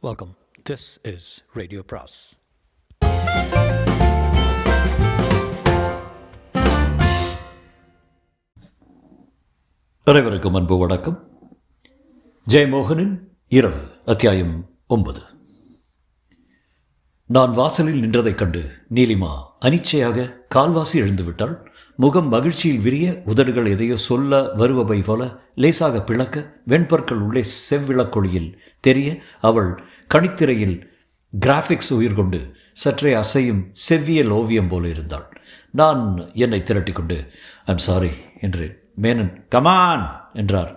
Welcome. This is Radio Pras. அனைவருக்கும் அன்பு வணக்கம். ஜெயமோகனின் இரவு அத்தியாயம் 9. நான் வாசலில் நின்றதைக் கண்டு நீலிமா அனிச்சையாக கால்வாசி எழுந்துவிட்டாள். முகம் மகிழ்ச்சியில் விரிய, உதடுகள் எதையோ சொல்ல வருபவை போல லேசாக பிளக்க, வெண்பற்கள் உள்ளே செவ்விளக்கொளியில் தெரிய, அவள் கணித்திரையில் கிராஃபிக்ஸ் உயிர் கொண்டு சற்றே அசையும் செவ்வியல் ஓவியம் போல இருந்தாள். நான் என்னை திரட்டிக்கொண்டு ஐம் சாரி என்றேன். மேனன் கமான் என்றார்.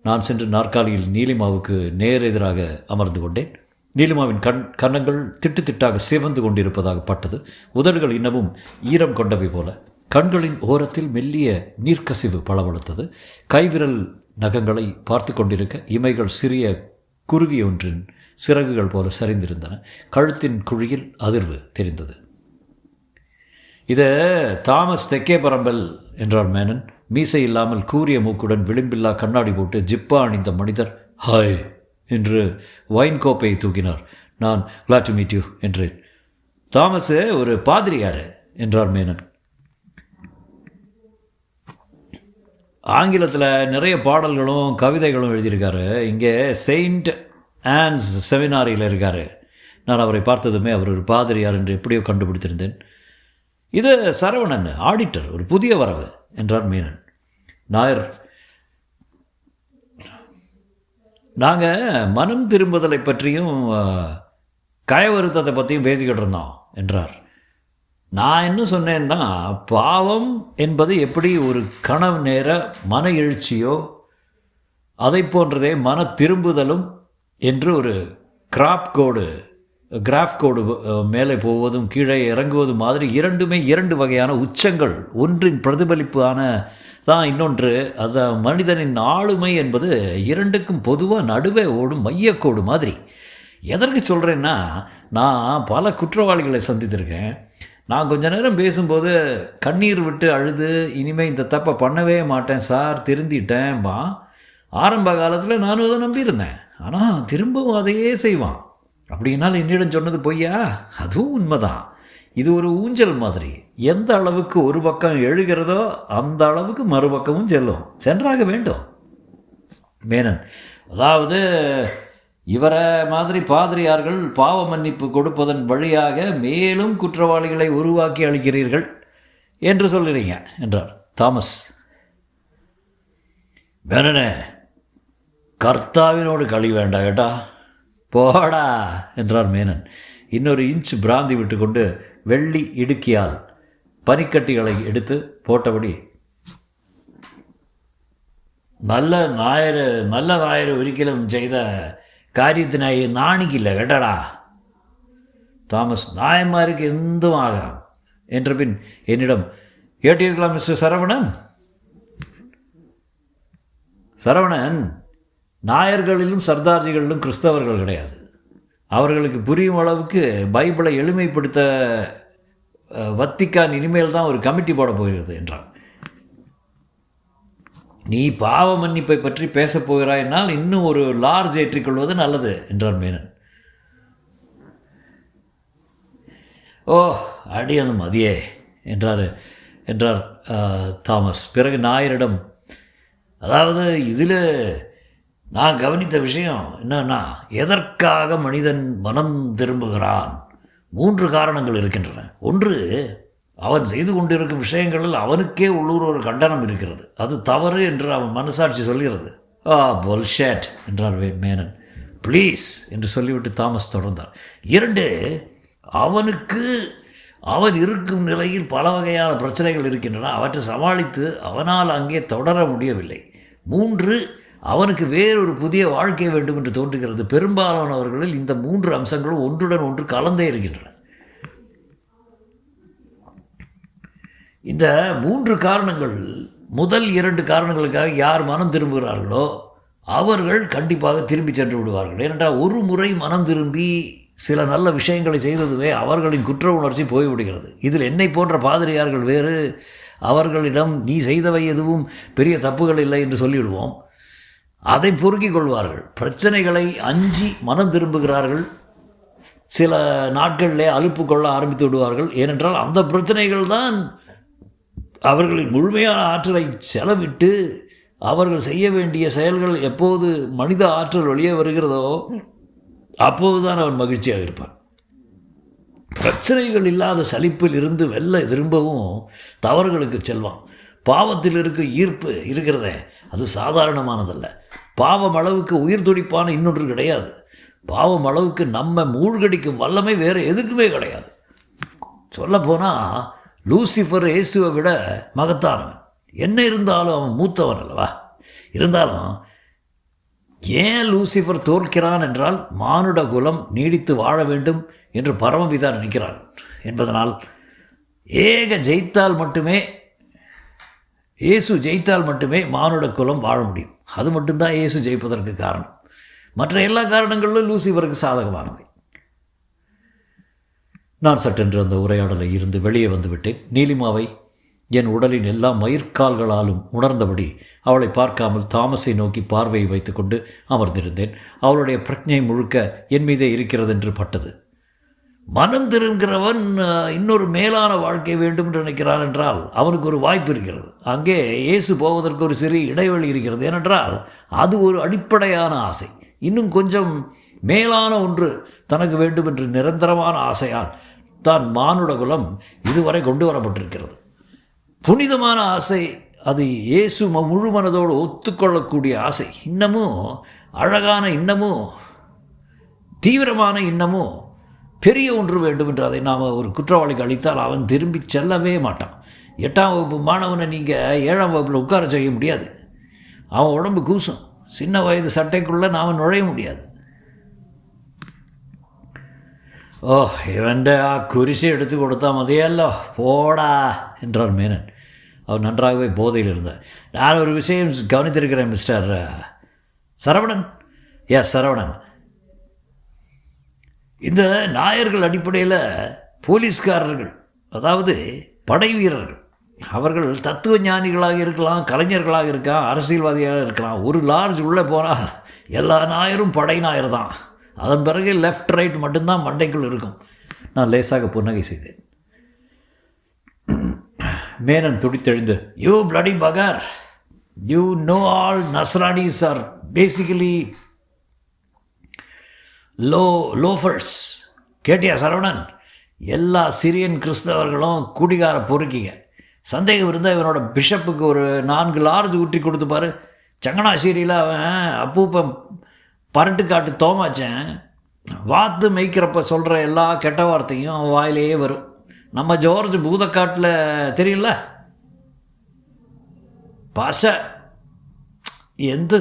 நான் சென்று நாற்காலியில் நீலிமாவுக்கு நேர் எதிராக அமர்ந்து கொண்டேன். நீலிமாவின் கன்னங்கள் திட்டு திட்டாக சிவந்து கொண்டிருப்பதாக பட்டது. உதடுகள் இன்னமும் ஈரம் கொண்டவை போல. கண்களின் ஓரத்தில் மெல்லிய நீர்க்கசிவு பளபளத்தது. கைவிரல் நகங்களை பார்த்து கொண்டிருக்க இமைகள் சிறிய குருவி ஒன்றின் சிறகுகள் போல சரிந்திருந்தன. கழுத்தின் குழியில் அதிர்வு தெரிந்தது. இது தாமஸ் தெக்கே பரம்பல் என்றார் மேனன். மீசை இல்லாமல் கூரிய மூக்குடன் விளிம்பில்லா கண்ணாடி போட்டு ஜிப்பா அணிந்த மனிதர். ஹாய் என்று வைன் கோப்பையை தூக்கினார். நான் glad to meet you என்றேன். தாமஸ் ஒரு பாதிரியார் என்றார் மேனன். ஆங்கிலத்தில் நிறைய பாடல்களும் கவிதைகளும் எழுதியிருக்காரு. இங்கே செயின்ட் ஆன்ஸ் செமினாரியில் இருக்கார். நான் அவரை பார்த்ததுமே அவர் ஒரு பாதிரியார் என்று எப்படியோ கண்டுபிடித்திருந்தேன். இது சரவணன், ஆடிட்டர், ஒரு புதிய வரவு என்றார் மீனன். நாயர், நாங்கள் மனம் திரும்புதலை பற்றியும் கயவருத்தத்தை பற்றியும் பேசிக்கிட்டு இருந்தோம் என்றார். நான் என்ன சொன்னேன்னா, பாவம் என்பது எப்படி ஒரு கணம் நேர மன எழுச்சியோ அதை போன்றதே மன திரும்புதலும் என்று ஒரு கிராஃப் கோடு மேலே போவதும் கீழே இறங்குவதும் மாதிரி இரண்டுமே இரண்டு வகையான உச்சங்கள். ஒன்றின் பிரதிபலிப்பான தான் இன்னொன்று. அது மனிதனின் ஆளுமை என்பது இரண்டுக்கும் பொதுவாக நடுவே ஓடும் மையக்கோடு மாதிரி. எதற்கு சொல்கிறேன்னா, நான் பல குற்றவாளிகளை சந்தித்திருக்கேன். நான் கொஞ்ச நேரம் பேசும்போது கண்ணீர் விட்டு அழுது இனிமேல் இந்த தப்பை பண்ணவே மாட்டேன் சார், திருந்திட்டேன்பா. ஆரம்ப காலத்தில் நானும் அதை நம்பியிருந்தேன். ஆனால் திரும்பவும் அதையே செய்வான். அப்படின்னால என்னிடம் சொன்னது பொய்யா? அதுவும் உண்மைதான். இது ஒரு ஊஞ்சல் மாதிரி. எந்த அளவுக்கு ஒரு பக்கம் எழுகிறதோ அந்த அளவுக்கு மறுபக்கமும் சென்றாக வேண்டும். மேனன், அதாவது இவரை மாதிரி பாதிரியார்கள் பாவ மன்னிப்பு கொடுப்பதன் வழியாக மேலும் குற்றவாளிகளை உருவாக்கி அளிக்கிறீர்கள் என்று சொல்கிறீங்க என்றார் தாமஸ். மேனனே, கர்த்தாவினோடு களி வேண்டாம் கேட்டா போடா என்றார் மேனன். இன்னொரு இன்ச் பிராந்தி விட்டு கொண்டு வெள்ளி இடுக்கியால் பனிக்கட்டிகளை எடுத்து போட்டபடி, நல்ல நாயர் ஒரிக்கலும் செய்த காரியத்தினாய் நாணிக்கில்லை கேட்டடா. தாமஸ், நாயன்மாருக்கு எந்தும் ஆகாம் என்ற பின் என்னிடம், கேட்டீர்களா மிஸ்டர் சரவணன், நாயர்களிலும் சர்தார்ஜிகளிலும் கிறிஸ்தவர்கள் கிடையாது. அவர்களுக்கு புரியும் அளவுக்கு பைபிளை எளிமைப்படுத்த வத்திக்கான் இனிமேல் தான் ஒரு கமிட்டி போட போகிறது என்றார். நீ பாவ மன்னிப்பை பற்றி பேசப் போகிறாயினால் இன்னும் ஒரு லார்ஜ் ஏற்றிக்கொள்வது நல்லது என்றார் மேனன். ஓ அடியது மதியே என்றார் தாமஸ். பிறகு நாயரிடம், அதாவது இதில் நான் கவனித்த விஷயம் என்னன்னா, எதற்காக மனிதன் மனம் திரும்புகிறான்? 3 காரணங்கள் இருக்கின்றன. ஒன்று, அவன் செய்து கொண்டிருக்கும் விஷயங்களில் அவனுக்கே உள்ளூர் ஒரு கண்டனம் இருக்கிறது. அது தவறு என்று அவன் மனசாட்சி சொல்கிறது. பொல்ஷேட் என்றார் மேனன். ப்ளீஸ் என்று சொல்லிவிட்டு தாமஸ் தொடர்ந்தார். 2, அவன் இருக்கும் நிலையில் பல வகையான பிரச்சனைகள் இருக்கின்றன. அவற்றை சமாளித்து அவனால் அங்கே தொடர முடியவில்லை. 3, அவனுக்கு வேறொரு புதிய வாழ்க்கை வேண்டும் என்று தோன்றுகிறது. பெரும்பாலானவர்களில் இந்த 3 அம்சங்களும் ஒன்றுடன் ஒன்று கலந்தே இருக்கின்றன. இந்த 3 காரணங்கள், முதல் 2 காரணங்களுக்காக யார் மனம் திரும்புகிறார்களோ அவர்கள் கண்டிப்பாக திரும்பி சென்று விடுவார்கள். ஏனென்றால் ஒரு முறை மனம் திரும்பி சில நல்ல விஷயங்களை செய்ததுமே அவர்களின் குற்ற உணர்ச்சி போய்விடுகிறது. இதில் என்னை போன்ற பாதிரியார்கள் வேறு. அவர்களிடம் நீ செய்தவை எதுவும் பெரிய தப்புகள் இல்லை என்று சொல்லிவிடுவோம். அதை பொறுக்கிக் கொள்வார்கள். பிரச்சனைகளை அஞ்சி மனம் திரும்புகிறார்கள். சில நாட்களிலே அலுப்பு கொள்ள ஆரம்பித்து விடுவார்கள். ஏனென்றால் அந்த பிரச்சனைகள் தான் அவர்களின் முழுமையான ஆற்றலை செலவிட்டு அவர்கள் செய்ய வேண்டிய செயல்கள் எப்போது மனித ஆற்றல் வெளியே வருகிறதோ அப்போது தான் அவன் மகிழ்ச்சியாக இருப்பான். பிரச்சனைகள் இல்லாத சலிப்பில் இருந்து வெல்ல திரும்பவும் தவறுகளுக்கு செல்வான். பாவத்தில் இருக்க ஈர்ப்பு இருக்கிறதே, அது சாதாரணமானதல்ல. பாவம் அளவுக்கு உயிர் துடிப்பான இன்னொன்று கிடையாது. பாவம் அளவுக்கு நம்ம மூழ்கடிக்கும் வல்லமை வேறு எதுக்குமே கிடையாது. சொல்லப்போனால் லூசிஃபர் இயேசுவை விட மகத்தானவன். என்ன இருந்தாலும் அவன் மூத்தவன் அல்லவா? இருந்தாலும் ஏன் லூசிஃபர் தோற்கிறான் என்றால் மானுட குலம் நீடித்து வாழ வேண்டும் என்று பரமபிதா நினைக்கிறான் என்பதனால் இயேசு ஜெயித்தால் மட்டுமே மானுட குலம் வாழ முடியும். அது மட்டும்தான் இயேசு ஜெயிப்பதற்கு காரணம். மற்ற எல்லா காரணங்களிலும் லூசிஃபருக்கு சாதகமானவை. நான் சட்டென்று அந்த உரையாடலை இருந்து வெளியே வந்துவிட்டேன். நீலிமாவை என் உடலின் எல்லா மயிர்கால்களாலும் உணர்ந்தபடி அவளை பார்க்காமல் தாமஸை நோக்கி பார்வையை வைத்துக்கொண்டு அமர்ந்திருந்தேன். அவளுடைய பிரஜை முழுக்க என் மீதே இருக்கிறது என்று பட்டது. மனம் திரும்புகிறவன் இன்னொரு மேலான வாழ்க்கை வேண்டும் என்று நினைக்கிறான் என்றால் அவனுக்கு ஒரு வாய்ப்பு இருக்கிறது. அங்கே இயேசு போவதற்கு ஒரு சிறிய இடைவெளி இருக்கிறது. ஏனென்றால் அது ஒரு அடிப்படையான ஆசை. இன்னும் கொஞ்சம் மேலான ஒன்று தனக்கு வேண்டும் என்று நிரந்தரமான ஆசையால் தான் மானுட குலம் இதுவரை கொண்டு வரப்பட்டிருக்கிறது. புனிதமான ஆசை, அது இயேசு முழு மனதோடு ஒத்துக்கொள்ளக்கூடிய ஆசை. இன்னமும் அழகான, இன்னமும் தீவிரமான, இன்னமும் பெரிய ஒன்று வேண்டும் என்று அதை நாம் ஒரு குற்றவாளிக்கு அளித்தால் அவன் திரும்பி செல்லவே மாட்டான். 8ஆம் வகுப்பு மாணவனை நீங்கள் 7ஆம் வகுப்பில் உட்கார செய்ய முடியாது. அவன் உடம்பு கூசும். சின்ன வயது சட்டைக்குள்ளே நாம் நுழைய முடியாது. ஓ, இவன்ட குறிசி எடுத்து கொடுத்தா மதியல்லோ போடா என்றார் மேனன். அவர் நன்றாகவே போதையில் இருந்தார். நான் ஒரு விஷயம் கவனித்திருக்கிறேன் மிஸ்டர் சரவணன். சரவணன், இந்த நாயர்கள் அடிப்படையில் போலீஸ்காரர்கள், அதாவது படை வீரர்கள், அவர்கள் தத்துவ ஞானிகளாக இருக்கலாம், கலைஞர்களாக இருக்கலாம், அரசியல்வாதியாக இருக்கலாம். ஒரு லார்ஜ் உள்ளே போனால் எல்லா நாயரும் படை நாயர் தான். அதன் பிறகு லெஃப்ட் ரைட் மட்டும்தான் மண்டைக்குள் இருக்கும். நான் லேசாக புன்னகை செய்தேன். மேனன் துடித்தெழுந்து, you bloody bugger, you know all Nasranis are basically loafers. கேட்டியா சரவணன்? எல்லா சிரியன் கிறிஸ்தவர்களும் குடிகார பொறுக்கிங்க. சந்தேகம் இருந்தால் இவனோட பிஷப்புக்கு ஒரு 4 லார்ஜ் ஊற்றி கொடுத்து பாரு. சங்கனாசேரியில் அவன் அப்பூப்பன் பரட்டு காட்டு தோமாச்சேன் வாத்து மேய்க்கிறப்ப சொல்கிற எல்லா கெட்ட வார்த்தையும் அவன் வாயிலேயே வரும். நம்ம ஜார்ஜ் பூதக்காட்டில் தெரியல பாஷ, எந்த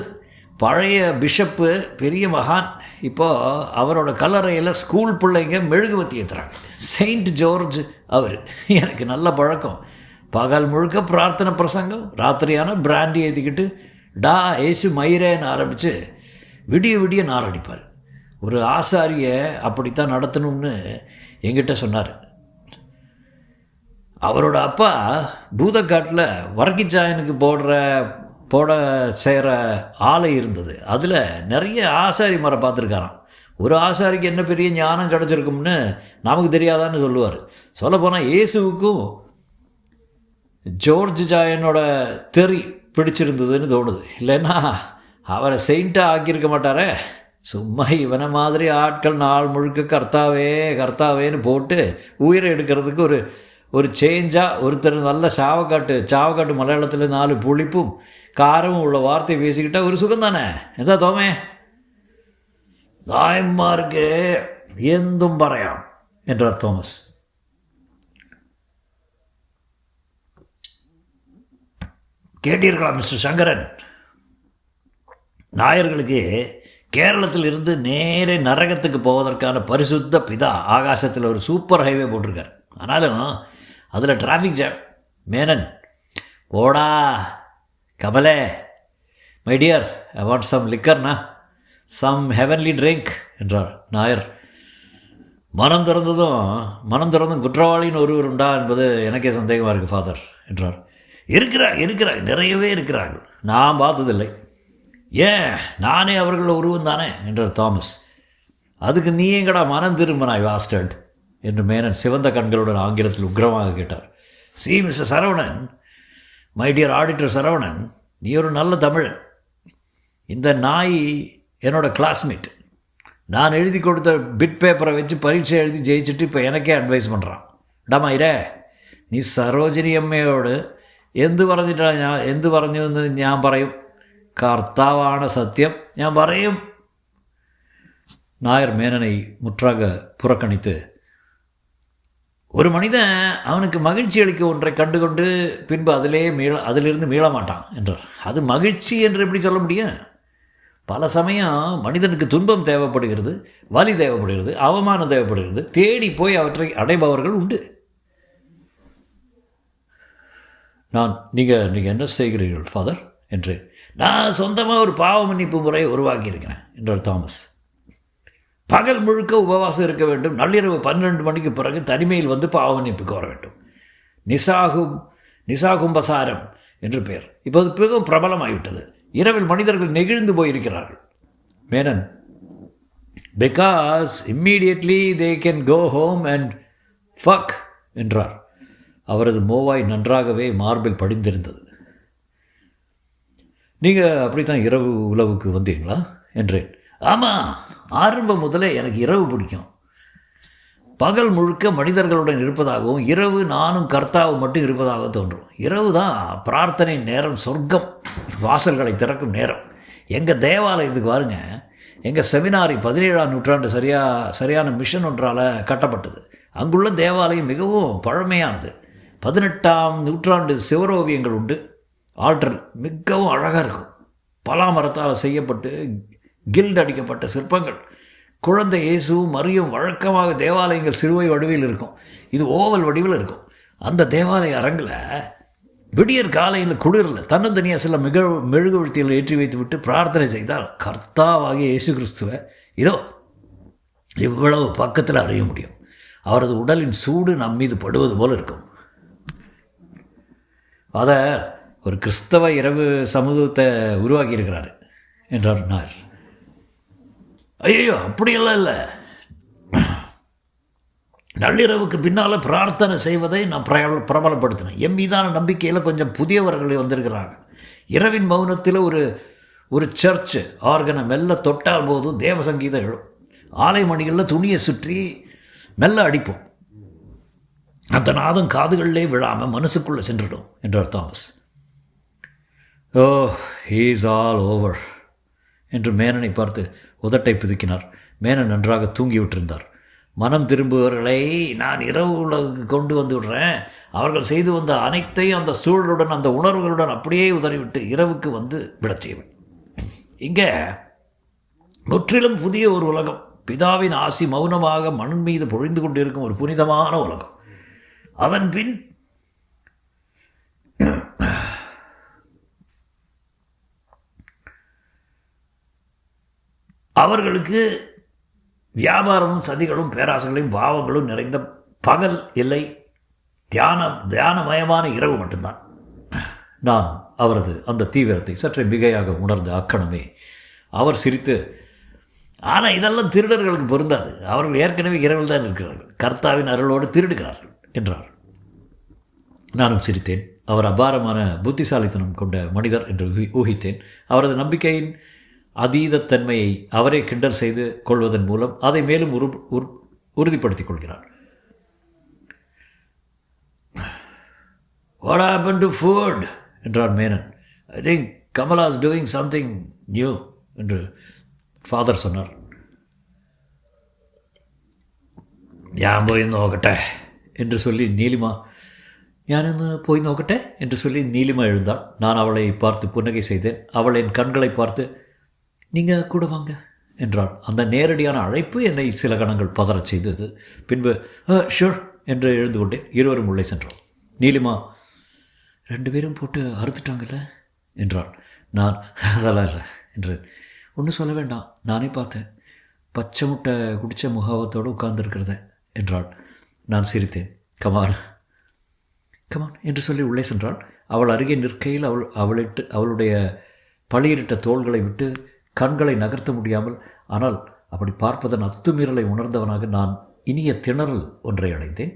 பழைய பிஷப்பு, பெரிய மகான். இப்போது அவரோட கல்லறையில் ஸ்கூல் பிள்ளைங்க மெழுகுவத்தி ஏற்றுறாங்க. செயின்ட் ஜார்ஜ் அவர் எனக்கு நல்ல பழக்கம். பகல் முழுக்க பிரார்த்தனை பிரசங்கம், ராத்திரியான பிராண்டி ஏற்றிக்கிட்டு டா ஏசு மயிரேன்னு ஆரம்பித்து விடிய விடிய நாரடிப்பார். ஒரு ஆசாரியை அப்படித்தான் நடத்தணும்னு என்கிட்ட சொன்னார். அவரோட அப்பா பூதக்காட்டில் வரக்கிச்சாயனுக்கு போட செய்கிற ஆலை இருந்தது. அதில் நிறைய ஆசாரி மரம் பார்த்துருக்காராம். ஒரு ஆசாரிக்கு என்ன பெரிய ஞானம் கிடச்சிருக்கும்னு நமக்கு தெரியாதான்னு சொல்லுவார். சொல்லப்போனால் இயேசுவுக்கும் ஜார்ஜ் ஜாயனோட தெறி பிடிச்சிருந்ததுன்னு தோணுது. இல்லைன்னா அவரை செயின்ட்டாக ஆக்கியிருக்க மாட்டாரே. சும்மா இவனை மாதிரி ஆட்கள் நாள் முழுக்க கர்த்தாவேன்னு போட்டு உயிரை எடுக்கிறதுக்கு ஒரு சேஞ்சாக ஒருத்தர் நல்ல சாவக்காட்டு மலையாளத்தில் 4 புளிப்பும் காரமும் உள்ள வார்த்தையை பேசிக்கிட்டால் ஒரு சுகம் தானே. எதா தோமே தாயம்மாருக்கு எந்தும் பறையாம் என்றார் தோமஸ். கேட்டீர்களா மிஸ்டர் சங்கரன்? நாயர்களுக்கு கேரளத்தில் இருந்து நேரே நரகத்துக்கு போவதற்கான பரிசுத்த பிதா ஆகாசத்தில் ஒரு சூப்பர் ஹைவே போட்டிருக்கார். ஆனாலும் அதில் டிராஃபிக் ஜாம். மேனன், ஓடா கமலே, my dear, I want some லிக்கர்னா, சம் ஹெவன்லி ட்ரிங்க் என்றார் நாயர். மனம் திறந்தும் குற்றவாளின்னு ஒருவர் உண்டா என்பது எனக்கே சந்தேகமாக இருக்குது ஃபாதர் என்றார். இருக்கிறார், நிறையவே இருக்கிறார்கள். நான் பார்த்ததில்லை. ஏன் நானே அவர்கள் உருவம் தானே என்றார் தாமஸ். அதுக்கு நீ எங்கடா மனம் திரும்பினாய் வாஸ்டர்ட் என்று மேனன் சிவந்த கண்களுடன் ஆங்கிலத்தில் உக்கிரமாக கேட்டார். C mister Saravanan, my dear auditor Saravanan, நீ ஒரு நல்ல தமிழன். இந்த நாய் என்னோட கிளாஸ்மேட். நான் எழுதி கொடுத்த பிட் பேப்பரை வச்சு பரீட்சை எழுதி ஜெயிச்சுட்டு இப்போ எனக்கே അഡ്വൈസ് பண்ணுறான். ഡാമയിരേ, നീ സരോജിനി അമ്മയോട് എന്ത് പറഞ്ഞു എന്ന് ഞാൻ പറയും. കർത്താവാണ് സത്യം, ഞാൻ പറയും. நாயர் மேனனை முற்றாக புறக்கணித்து, ஒரு மனிதன் அவனுக்கு மகிழ்ச்சி அளிக்க ஒன்றை கண்டுகொண்டு பின்பு அதிலிருந்து மீள மாட்டான் என்றார். அது மகிழ்ச்சி என்று எப்படி சொல்ல முடியும்? பல சமயம் மனிதனுக்கு துன்பம் தேவைப்படுகிறது, வலி தேவைப்படுகிறது, அவமானம் தேவைப்படுகிறது. தேடி போய் அவற்றை அடைபவர்கள் உண்டு. நீங்கள் என்ன செய்கிறீர்கள் ஃபாதர் என்றேன். நான் சொந்தமாக ஒரு பாவ மன்னிப்பு முறையை உருவாக்கியிருக்கிறேன் என்றார் தாமஸ். பகல் முழுக்க உபவாசம் இருக்க வேண்டும். நள்ளிரவு 12 மணிக்கு பிறகு தனிமையில் வந்து பாவ மன்னிப்புக்கு வர வேண்டும். நிசாகும்பசாரம் என்று பெயர். இப்போது மிகவும் பிரபலமாகிவிட்டது. இரவில் மனிதர்கள் நெகிழ்ந்து போயிருக்கிறார்கள். Menon, because immediately they can go home and fuck என்றார். அவரது மோவாய் நன்றாகவே மார்பில் படிந்திருந்தது. நீங்கள் அப்படித்தான் இரவு உலவுக்கு வந்தீங்களா என்றேன். ஆமாம், ஆரம்பம் முதலே எனக்கு இரவு பிடிக்கும். பகல் முழுக்க மனிதர்களுடன் இருப்பதாகவும் இரவு நானும் கர்த்தாவும் மட்டும் இருப்பதாக தோன்றும். இரவு தான் பிரார்த்தனை நேரம், சொர்க்கம் வாசல்களை திறக்கும் நேரம். எங்கள் தேவாலயத்துக்கு பாருங்க, எங்கள் செமினாரி 17ஆம் நூற்றாண்டு சரியான மிஷன் ஒன்றால் கட்டப்பட்டது. அங்குள்ள தேவாலயம் மிகவும் பழமையானது. 18ஆம் நூற்றாண்டு சிவரோவியங்கள் உண்டு. ஆல்டர் மிகவும் அழகாக இருக்கும். பலாமரத்தால் செய்யப்பட்டு கில்ட் அடிக்கப்பட்ட சிற்பங்கள். குழந்தை இயேசுவும் மரியும் வழக்கமாக தேவாலயங்கள் சிறுவை வடிவில் இருக்கும். இது ஓவல் வடிவில் இருக்கும். அந்த தேவாலய அரங்கில் விடியற் காலையில் குளிரில் தன்னந்தனியாக சில மெழுகுவர்த்தியில் ஏற்றி வைத்து விட்டு பிரார்த்தனை செய்தால் கர்த்தாவாகிய இயேசு கிறிஸ்துவை இதோ இவ்வளவு பக்கத்தில் அறிய முடியும். அவரது உடலின் சூடு நம் மீது படுவது போல் இருக்கும். அதை ஒரு கிறிஸ்தவ இரவு சமூகத்தை உருவாக்கியிருக்கிறாரு என்றார் நாயர். ஐயோ, அப்படியெல்லாம் இல்லை. நள்ளிரவுக்கு பின்னால் பிரார்த்தனை செய்வதை நான் பிரபலப்படுத்தினேன். என் மீதான நம்பிக்கையில் கொஞ்சம் புதியவர்கள் வந்திருக்கிறாங்க. இரவின் மௌனத்தில் ஒரு சர்ச்சு ஆர்கனை மெல்ல தொட்டால் போதும் தேவ சங்கீதம் எழும். ஆலை மணிகளில் துணியை சுற்றி மெல்ல அடிப்போம். அந்த நாதம் காதுகளிலே விழாமல் மனசுக்குள்ளே சென்றுடும் என்றார் தாமஸ். ஓ, ஹீஸ் ஆல் ஓவர் என்று மேனனை பார்த்து உதட்டை பிதுக்கினார். மேனன் நன்றாக தூங்கிவிட்டிருந்தார். மனம் திரும்புவர்களை நான் இரவு உலகுக்கு கொண்டு வந்து விடுறேன். அவர்கள் செய்து வந்த அனைத்தையும் அந்த சூழலுடன் அந்த உணர்வுகளுடன் அப்படியே உதறிவிட்டு இரவுக்கு வந்து விடச் செய்வேன். இங்கே முற்றிலும் புதிய ஒரு உலகம். பிதாவின் ஆசி மௌனமாக மண் மீது பொழிந்து கொண்டிருக்கும் ஒரு புனிதமான உலகம். அதன் பின் அவர்களுக்கு வியாபாரமும் சதிகளும் பேராசைகளையும் பாவங்களும் நிறைந்த பகல் இல்லை, தியானமயமான இரவு மட்டும்தான். நான் அவரது அந்த தீவிரத்தை சற்றே மிகையாக உணர்ந்த அக்கணமே அவர் சிரித்து, ஆனால் இதெல்லாம் திருடர்களுக்கு பொருந்தாது. அவர்கள் ஏற்கனவே இரவில் தான் இருக்கிறார்கள். கர்த்தாவின் அருளோடு திருடுகிறார்கள் என்றார். நானும் சிரித்தேன். அவர் அபாரமான புத்திசாலித்தனம் கொண்ட மனிதர் என்று ஊகித்தேன். அவரது நம்பிக்கையின் அதீதத்தன்மையை அவரே கிண்டல் செய்து கொள்வதன் மூலம் அதை மேலும் உறுதிப்படுத்திக் கொள்கிறார். What happened to food? என்றார் Menon. I think Kamala is doing something new என்று ஃபாதர் சொன்னார். ഞാൻ പോയി നോക്കട്ടെ என்று சொல்லி நீலிமா ഞാനൊന്ന് போய் നോക്കട്ടെ என்று சொல்லி நீலிமா எழுந்தாள். நான் அவளை பார்த்து புன்னகை செய்தேன். அவள் என் கண்களை பார்த்து நீங்கள் கூட வாங்க என்றாள். அந்த நேரடியான அழைப்பு என்னை சில கணங்கள் பதறச் செய்தது. பின்பு ஷூர் என்று எழுந்து கொண்டேன். இருவரும் உள்ளே சென்றோம். நீலிமா, 2 பேரும் போட்டு அறுத்துட்டாங்கல்ல என்றாள். நான் அதெல்லாம் இல்லை என்றேன். ஒன்றும் சொல்ல வேண்டாம், நானே பார்த்தேன். பச்சை முட்டை குடித்த முகாவத்தோடு உட்கார்ந்துருக்கிறத என்றாள். நான் சிரித்தேன். கமான் என்று சொல்லி உள்ளே சென்றாள். அவள் அருகே நிற்கையில் அவளுடைய பளிரிட்ட தோள்களை விட்டு கண்களை நகர்த்த முடியாமல், ஆனால் அப்படி பார்ப்பதன் அத்துமீறலை உணர்ந்தவனாக நான் இனிய திணறல் ஒன்றை அடைந்தேன்.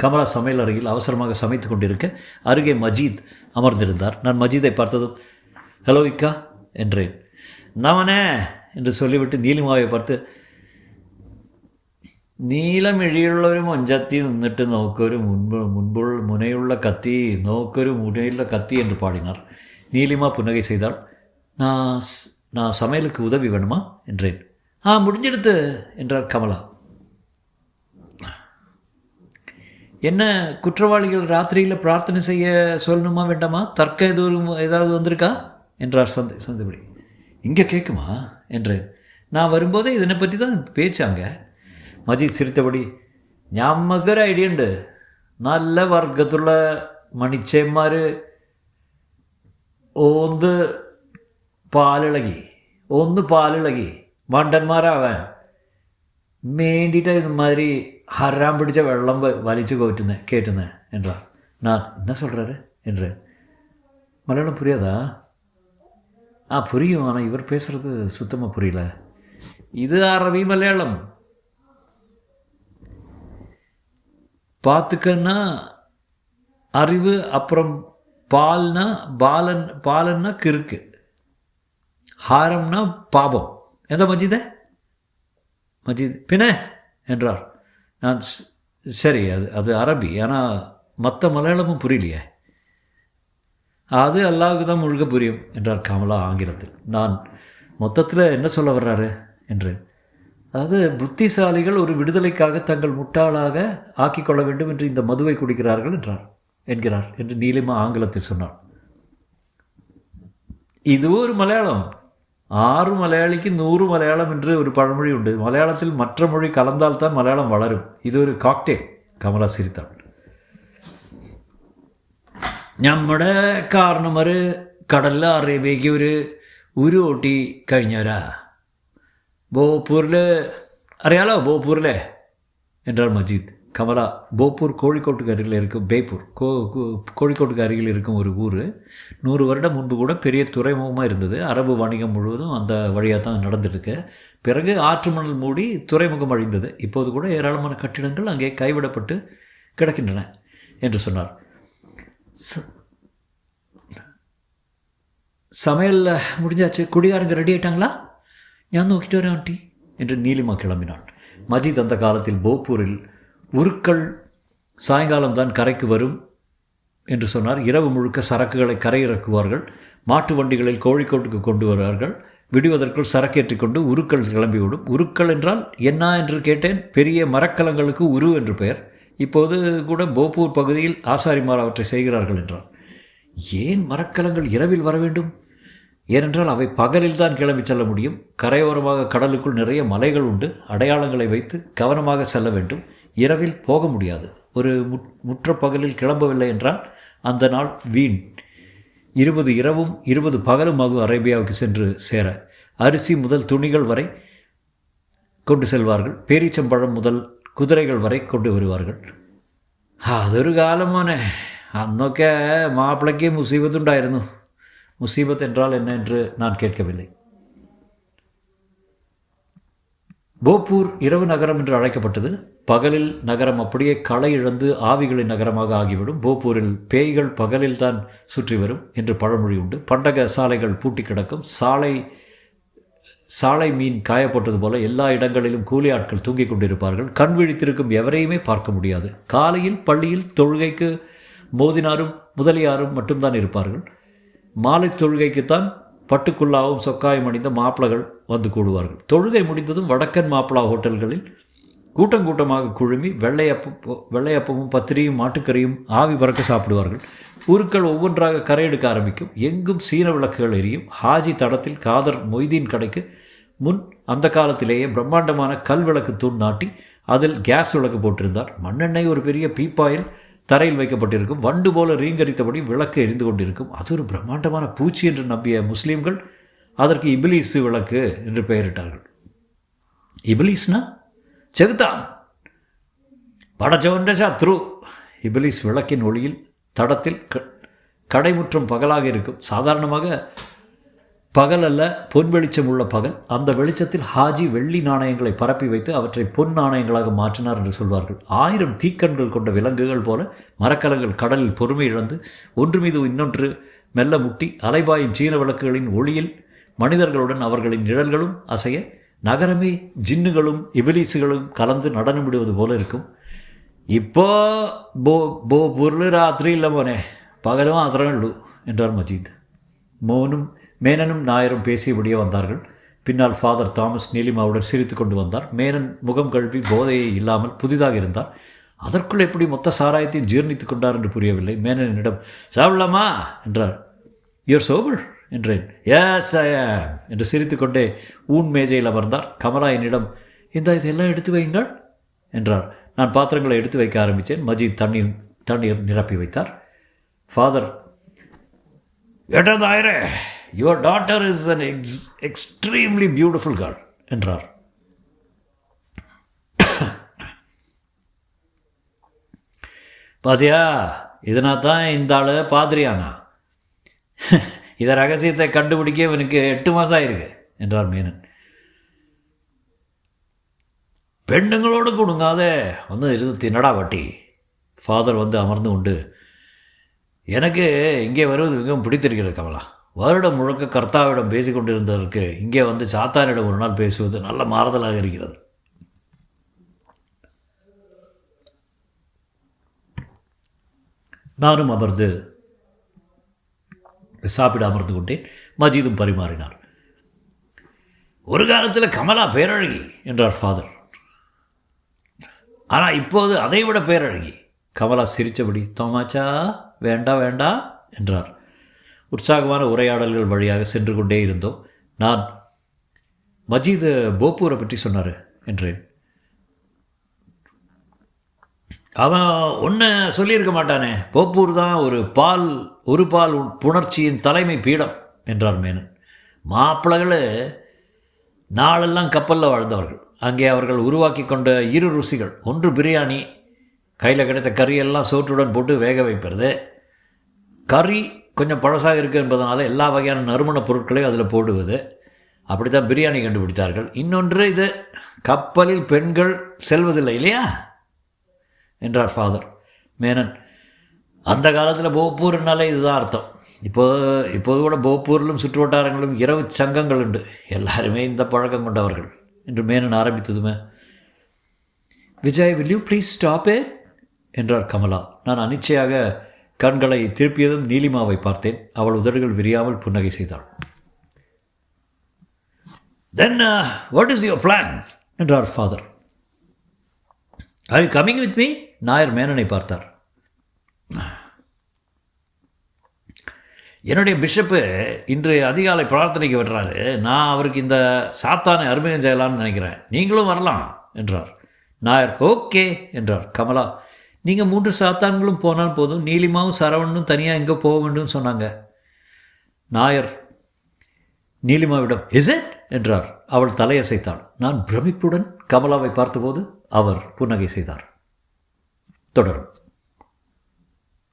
கமலா சமையல் அறையில் அவசரமாக சமைத்து கொண்டிருக்க அருகே மஜீத் அமர்ந்திருந்தார். நான் மஜீதை பார்த்ததும் ஹலோ இக்கா என்றேன். நாமனே என்று சொல்லிவிட்டு നീലിമാவை பார்த்து, നീലമിഴിയുള്ളൊരു മൊഞ്ചത്തി നിന്നിട്ട് നോക്കൊരു മുനയുള്ള கத்தி என்று பாடினார். நீலிமா புன்னகை செய்தாள். நான் சமையலுக்கு உதவி வேணுமா என்றேன். முடிஞ்செடுத்து என்றார் கமலா. என்ன குற்றவாளிகள் ராத்திரியில் பிரார்த்தனை செய்ய சொல்லணுமா வேண்டாமா? தர்க்க ஏதாவது வந்திருக்கா என்றார் சந்திபடி. இங்கே கேட்குமா என்றேன். நான் வரும்போதே இதனை பற்றி தான் பேச்சாங்க. மஜீத் சிரித்தபடி, ഞമ്മക്കൊരു ഐഡിയ ഉണ്ട്. നല്ല വർഗത്തുള്ള മണിച്ചേന്മാർ ഒന്ന് പാലിളകി മണ്ടന്മാരാവാൻ വേണ്ടിയിട്ട് ഇതുമാതിരി ഹരാൻ പിടിച്ച വെള്ളം വലിച്ചു കേറ്റുന്നത് என்றார். நான் என்ன சொல்கிறாரு என்றேன். மலையாளம் புரியாதா? புரியும், ஆனால் இவர் பேசுகிறது சுத்தமாக புரியல. இது அரபி மலையாளம். பார்த்துக்கன்னா அறிவு, அப்புறம் பாலன்னா கிறுக்கு, ஹாரம்னா பாபம். எந்த மஜீத் பின்ன என்றார். நான் சரி, அது அரபி, ஆனால் மற்ற மலையாளமும் புரியலையே. அது அல்லாஹ்வுக்கு தான் முழுக்க புரியும் என்றார் கமலா ஆங்கிலத்தில். நான் மொத்தத்தில் என்ன சொல்ல வர்றாரு என்றேன். அதாவது புத்திசாலிகள் ஒரு விடுதலைக்காக தங்கள் முட்டாளாக ஆக்கிக்கொள்ள வேண்டும் என்று இந்த மதுவை குடிக்கிறார்கள் என்கிறார் என்று நீலிமா ஆங்கிலத்தில் சொன்னார். இது ஒரு மலையாளம். 6 மலையாளிக்கு 100 மலையாளம் என்று ஒரு பழமொழி உண்டு. மலையாளத்தில் மற்ற மொழி கலந்தால்தான் மலையாளம் வளரும். இது ഒരു കോക്ടെയിൽ. കമല സിരിത്താൾ. നമ്മുടെ കാരണവർ കടലിൽ അറേബ്യയ്ക്ക് ഒരു ഉരു ഓട്ടി കഴിഞ്ഞവരാ. ഭോപ്പൂരിൽ അറിയാലോ, ഭോപ്പൂരിലെ என்றார் மஜீத். கமலா, போப்பூர் கோழிக்கோட்டுக்கு அருகில் இருக்கும் பேப்பூர் கோழிக்கோட்டுக்கு அருகில் இருக்கும் ஒரு ஊர். 100 வருடம் முன்பு கூட பெரிய துறைமுகமாக இருந்தது. அரபு வணிகம் முழுவதும் அந்த வழியாக தான் நடந்துட்டுருக்கு. பிறகு ஆற்று மணல் மூடி துறைமுகம் அழிந்தது. இப்போது கூட ஏராளமான கட்டிடங்கள் அங்கே கைவிடப்பட்டு கிடக்கின்றன என்று சொன்னார். சமையல் முடிஞ்சாச்சு, குடிகாரங்க ரெடி ஆகிட்டாங்களா? ஞான் நோக்கிட்டு வரேன் ஆண்டி என்று நீலிமா கிளம்பினாள். மஜீத் அந்த காலத்தில் போப்பூரில் உருக்கள் சாயங்காலம்தான் கரைக்கு வரும் என்று சொன்னார். இரவு முழுக்க சரக்குகளை கரையிறக்குவார்கள். மாட்டு வண்டிகளில் கோழிக்கோட்டுக்கு கொண்டு வருவார்கள். விடுவதற்குள் சரக்கேற்றி கொண்டு உருக்கள் கிளம்பிவிடும். உருக்கள் என்றால் என்ன என்று கேட்டேன். பெரிய மரக்கலங்களுக்கு உரு என்று பெயர். இப்போது கூட போப்பூர் பகுதியில் ஆசாரிமார் அவற்றை செய்கிறார்கள் என்றார். ஏன் மரக்கலங்கள் இரவில் வர வேண்டும்? ஏனென்றால் அவை பகலில் தான் கிளம்பி செல்ல முடியும். கரையோரமாக கடலுக்குள் நிறைய மலைகள் உண்டு. அடையாளங்களை வைத்து கவனமாக செல்ல வேண்டும். இரவில் போக முடியாது. ஒரு முற்ற பகலில் கிளம்பவில்லை என்றால் அந்த நாள் வீண். 20 இரவும் 20 பகலும் ஆகும் அரேபியாவுக்கு சென்று சேர. அரிசி முதல் துணிகள் வரை கொண்டு செல்வார்கள். பேரீச்சம்பழம் முதல் കുതിരകൾ വരെ കൊണ്ടുവരുവാர்கள். അതൊരു കാലം മോനെ. അന്നൊക്കെ മാപ്പിളയ്ക്ക് മുസീബത്തുണ്ടായിരുന്നു. முசீபத் என்றால் என்ன என்று நான் கேட்கவில்லை. போப்பூர் இரவு நகரம் என்று அழைக்கப்பட்டது. பகலில் நகரம் அப்படியே களை இழந்து ஆவிகளின் நகரமாக ஆகிவிடும். போப்பூரில் பேய்கள் பகலில் தான் சுற்றி வரும் என்று பழமொழி உண்டு. பண்டக சாலைகள் பூட்டி கிடக்கும். சாலை மீன் காயப்பட்டது போல எல்லா இடங்களிலும் கூலி ஆட்கள் தூங்கிக் கொண்டிருப்பார்கள். கண் விழித்திருக்கும் எவரையுமே பார்க்க முடியாது. காலையில் பள்ளியில் தொழுகைக்கு மோதினாரும் முதலியாரும் மட்டும்தான் இருப்பார்கள். மாலை தொழுகைக்குத்தான் பட்டுக்குள்ளாவும் சொக்காயம் அணிந்த மாப்பிளகள் வந்து கூடுவார்கள். தொழுகை முடிந்ததும் வடக்கன் மாப்பிளா ஹோட்டல்களில் கூட்டமாக குழுமி வெள்ளையப்பமும் பத்திரியும் மாட்டுக்கறியும் ஆவி பறக்க சாப்பிடுவார்கள். ஊருக்கள் ஒவ்வொன்றாக கரையெடுக்க ஆரம்பிக்கும். எங்கும் சீன விளக்குகள் எரியும். ஹாஜி தடத்தில் காதர் மொய்தீன் கடைக்கு முன் அந்த காலத்திலேயே பிரம்மாண்டமான கல் விளக்கு தூண் நாட்டி அதில் கேஸ் விளக்கு போட்டிருந்தார். மண்ணெண்ணெய் ஒரு பெரிய பீப்பாயில் தரையில் வைக்கப்பட்டிருக்கும். வண்டு போல ரீங்கரித்தபடி விளக்கு எரிந்து கொண்டிருக்கும். அது ஒரு பிரம்மாண்டமான பூச்சி என்று நம்பிய முஸ்லீம்கள் அதற்கு இபிலீஸு விளக்கு என்று பெயரிட்டார்கள். இபிலீஸ்னா செகுத்தான், படச்சோன்ற சத்ரு. இபிலீஸ் விளக்கின் ஒளியில் தடத்தில் கடைமுற்றம் பகலாக இருக்கும். சாதாரணமாக பகல் அல்ல, பொன் வெளிச்சம் உள்ள பகல். அந்த வெளிச்சத்தில் ஹாஜி வெள்ளி நாணயங்களை பரப்பி வைத்து அவற்றை பொன் நாணயங்களாக மாற்றினார் என்று சொல்வார்கள். 1000 தீக்கண்கள் கொண்ட விலங்குகள் போல மரக்கலங்கள் கடலில் பொறுமை இழந்து ஒன்று மீது இன்னொன்று மெல்ல முட்டி அலைபாயும் சீன விளக்குகளின் ஒளியில் மனிதர்களுடன் அவர்களின் நிழல்களும் அசைய நகரமே ஜின்னுகளும் இபிலீஸுகளும் கலந்து நடனமிடுவது போல இருக்கும். இப்போ பொருள் ராத்திரி இல்லை போனே, பகலும் ஆத்திரங்களு என்றார் மஜீத். மேனனும் நாயரும் பேசியபடியே வந்தார்கள். பின்னால் ஃபாதர் தாமஸ் நீலிமாவுடன் சிரித்து கொண்டு வந்தார். மேனன் முகம் கழுவி போதையை இல்லாமல் புதிதாக இருந்தார். அதற்குள் எப்படி மொத்த சாராயத்தையும் ஜீர்ணித்து கொண்டார் என்று புரியவில்லை. மேனனிடம் சாப்பிடலாமா என்றார். யூர் சோபர் என்றேன். எஸ் ஐ ஆம் என்று சிரித்து கொண்டே ஊன் மேஜையில் அமர்ந்தார். கமலா என்னிடம் இதெல்லாம் எடுத்து வையுங்கள் என்றார். நான் பாத்திரங்களை எடுத்து வைக்க ஆரம்பித்தேன். மஜீத் தண்ணீர் நிரப்பி வைத்தார். ஃபாதர், ஏட்டாதாயிரே, your daughter is an extremely beautiful girl என்றார். பாத்தியா, இதனால் தான் இந்த ஆள் பாதிரியானா. இதை ரகசியத்தை கண்டுபிடிக்க இவனுக்கு 8 மாதம் ஆயிருக்கு என்றார் மேனன். பெண்ணுங்களோடு கொடுங்காத வந்து இருந்து தின்னடா வட்டி. ஃபாதர் வந்து அமர்ந்து கொண்டு, எனக்கு இங்கே வருவது மிகவும் பிடித்திருக்கிறது கமலா. வருடம் முழுக்க கர்த்தாவிடம் பேசி கொண்டிருந்ததற்கு இங்கே வந்து சாத்தானிடம் ஒரு நாள் பேசுவது நல்ல மாறுதலாக இருக்கிறது. நானும் அமர்ந்து சாப்பிட அமர்ந்து கொண்டேன். மஜீதும் பரிமாறினார். ஒரு காலத்தில் கமலா பேரழகி என்றார் ஃபாதர். ஆனால் இப்போது அதைவிட பேரழகி. கமலா சிரித்தபடி தோமாச்சா வேண்டா வேண்டா என்றார். உற்சாகமான உரையாடல்கள் வழியாக சென்று கொண்டே இருந்தோம். நான் மஜீத் போப்பூரை பற்றி சொன்னார் என்றேன். அவன் ஒன்று சொல்லியிருக்க மாட்டானே, போப்பூர் தான் ஒரு பால் புணர்ச்சியின் தலைமை பீடம் என்றார் மேனன். மாப்பிள்ளைகள் நாளெல்லாம் கப்பலில் வாழ்ந்தவர்கள். அங்கே அவர்கள் உருவாக்கி கொண்ட 2 ருசிகள். ஒன்று பிரியாணி, கையில் கிடைத்த கறியெல்லாம் சோற்றுடன் போட்டு வேக வைப்பது. கறி கொஞ்சம் பழசாக இருக்குது என்பதனால எல்லா வகையான நறுமணப் பொருட்களையும் அதில் போடுவது. அப்படி தான் பிரியாணி கண்டுபிடித்தார்கள். இன்னொன்று, இது கப்பலில் பெண்கள் செல்வதில்லை இல்லையா என்றார் ஃபாதர். மேனன், அந்த காலத்தில் போப்பூர்னாலே இதுதான் அர்த்தம். இப்போது கூட போப்பூரிலும் சுற்று வட்டாரங்களிலும் இரவு சங்கங்கள் உண்டு. எல்லாருமே இந்த பழக்கம் கொண்டவர்கள் என்று மேனன் ஆரம்பித்ததுமே, Vijay, will you please stop it என்றார் கமலா. நான் அனிச்சையாக கண்களை திருப்பியதும் நீலிமாவை பார்த்தேன். அவள் உதடுகள் விரியாமல் புன்னகை செய்தாள். Then what is your plan என்றார் father. Are you coming with me? Nair மேனனை பார்த்தார். என்னுடைய பிஷப்பு இன்று அதிகாலை பிரார்த்தனைக்கு விடுறாரு. நான் அவருக்கு இந்த சாத்தானை அறிமுகம் செய்யலாம்னு நினைக்கிறேன். நீங்களும் வரலாம் என்றார். நாயர் ஓகே என்றார். கமலா, நீங்கள் 3 சாத்தான்களும் போனால் போதும், நீலிமாவும் சரவணனும் தனியாக எங்கே போக வேண்டும் சொன்னாங்க. நாயர் நீலிமாவிடம் இஸ் இட் என்றார். அவள் தலையசைத்தாள். நான் பிரமிப்புடன் கமலாவை பார்த்தபோது அவர் புன்னகை செய்தார். தொடரும்.